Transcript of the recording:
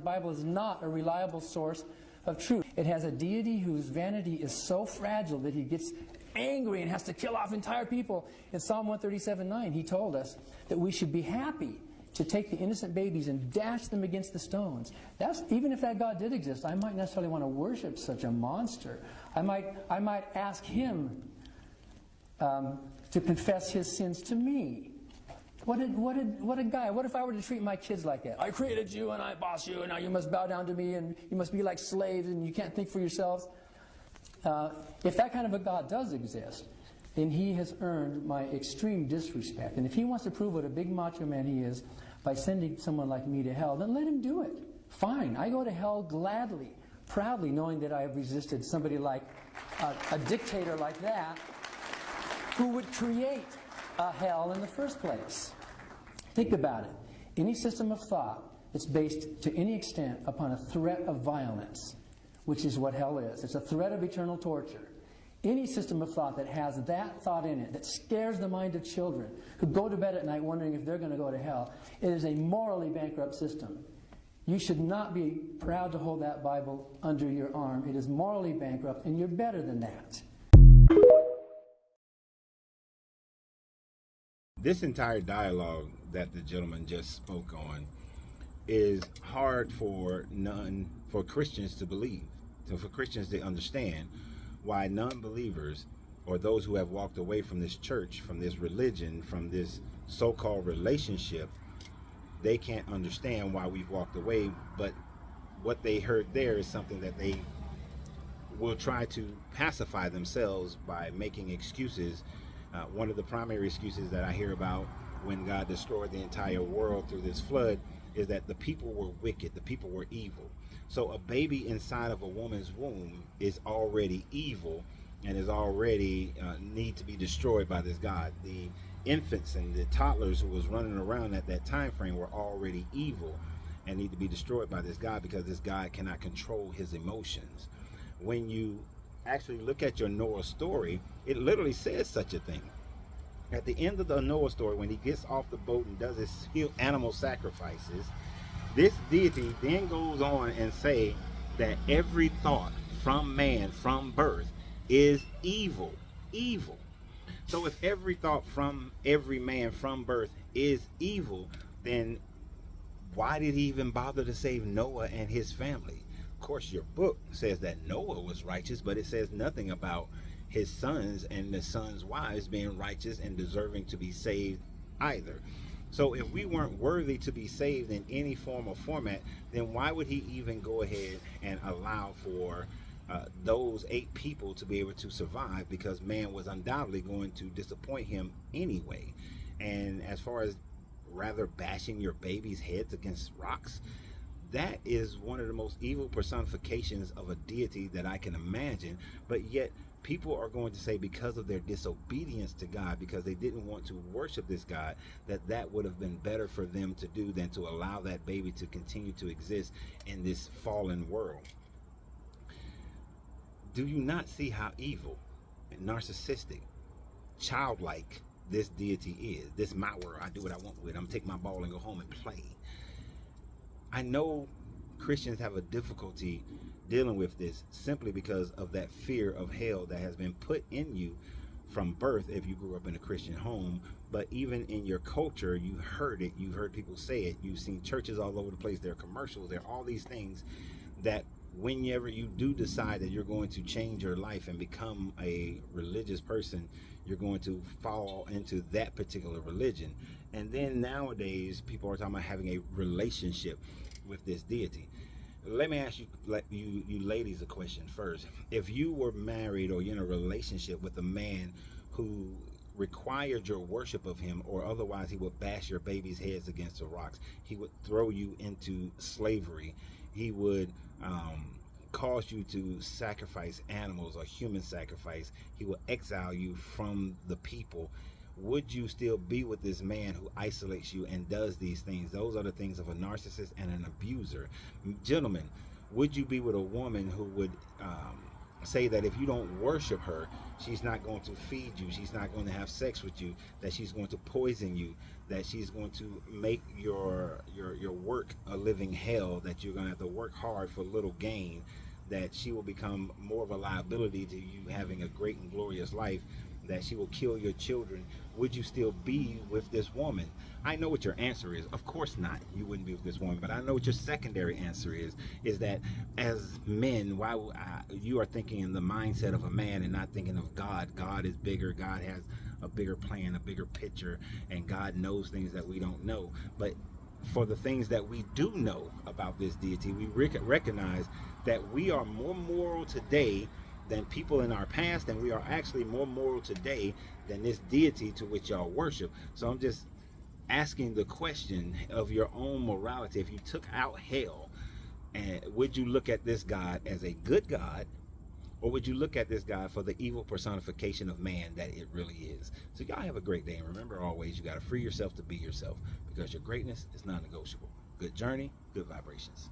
Bible is not a reliable source of truth. It has a deity whose vanity is so fragile that he gets angry and has to kill off entire people. In Psalm 137:9, he told us that we should be happy to take the innocent babies and dash them against the stones. Even if that God did exist, I might necessarily want to worship such a monster. I might ask him to confess his sins to me. What a guy. What if I were to treat my kids like that? I created you and I boss you and now you must bow down to me and you must be like slaves and you can't think for yourselves. If that kind of a God does exist, then he has earned my extreme disrespect. And if he wants to prove what a big macho man he is by sending someone like me to hell, then let him do it. Fine. I go to hell gladly, proudly, knowing that I have resisted somebody like a dictator like that who would create a hell in the first place. Think about it. Any system of thought that's based to any extent upon a threat of violence, which is what hell is. It's a threat of eternal torture. Any system of thought that has that thought in it, that scares the mind of children who go to bed at night wondering if they're going to go to hell, it is a morally bankrupt system. You should not be proud to hold that Bible under your arm. It is morally bankrupt, and you're better than that. This entire dialogue that the gentleman just spoke on is hard for Christians to believe, for Christians to understand why non-believers or those who have walked away from this church, from this religion, from this so-called relationship, they can't understand why we've walked away. But what they heard there is something that they will try to pacify themselves by making excuses. One of the primary excuses that I hear about when God destroyed the entire world through this flood is that the people were wicked, the people were evil. So a baby inside of a woman's womb is already evil and is already need to be destroyed by this God. The infants and the toddlers who was running around at that time frame were already evil and need to be destroyed by this God because this God cannot control his emotions. When you actually look at your Noah story, it literally says such a thing. At the end of the Noah story, when he gets off the boat and does his animal sacrifices, this deity then goes on and say that every thought from man from birth is evil. So if every thought from every man from birth is evil, then why did he even bother to save Noah and his family? Of course, your book says that Noah was righteous, but it says nothing about his sons and the sons' wives being righteous and deserving to be saved either. So if we weren't worthy to be saved in any form or format, then why would he even go ahead and allow for those 8 people to be able to survive? Because man was undoubtedly going to disappoint him anyway. And as far as rather bashing your baby's heads against rocks, that is one of the most evil personifications of a deity that I can imagine. But yet people are going to say because of their disobedience to God, because they didn't want to worship this God, that would have been better for them to do than to allow that baby to continue to exist in this fallen world. Do you not see how evil and narcissistic, childlike this deity is? This my world, I do what I want with it. I'm gonna take my ball and go home and play. I know Christians have a difficulty dealing with this simply because of that fear of hell that has been put in you from birth if you grew up in a Christian home. But even in your culture, you heard it, you've heard people say it, you've seen churches all over the place, there are commercials, there are all these things that whenever you do decide that you're going to change your life and become a religious person, you're going to fall into that particular religion. And then nowadays, people are talking about having a relationship with this deity. Let me ask you ladies a question first. If you were married or you're in a relationship with a man who required your worship of him, or otherwise he would bash your baby's heads against the rocks, he would throw you into slavery, he would cause you to sacrifice animals or human sacrifice, he will exile you from the people, would you still be with this man who isolates you and does these things? Those are the things of a narcissist and an abuser. Gentlemen, would you be with a woman who would say that if you don't worship her, she's not going to feed you, she's not going to have sex with you, that she's going to poison you, that she's going to make your work a living hell, that you're going to have to work hard for little gain, that she will become more of a liability to you having a great and glorious life, that she will kill your children, would you still be with this woman? I know what your answer is. Of course not. You wouldn't be with this woman. But I know what your secondary answer is that as men, why you are thinking in the mindset of a man and not thinking of God. God is bigger. God has a bigger plan, a bigger picture, and God knows things that we don't know. But for the things that we do know about this deity, we recognize that we are more moral today than people in our past, and we are actually more moral today than this deity to which y'all worship. So I'm just asking the question of your own morality. If you took out hell, and would you look at this God as a good God, or would you look at this God for the evil personification of man that it really is? So y'all have a great day, and remember always, you got to free yourself to be yourself, because your greatness is non-negotiable. Good journey, good vibrations.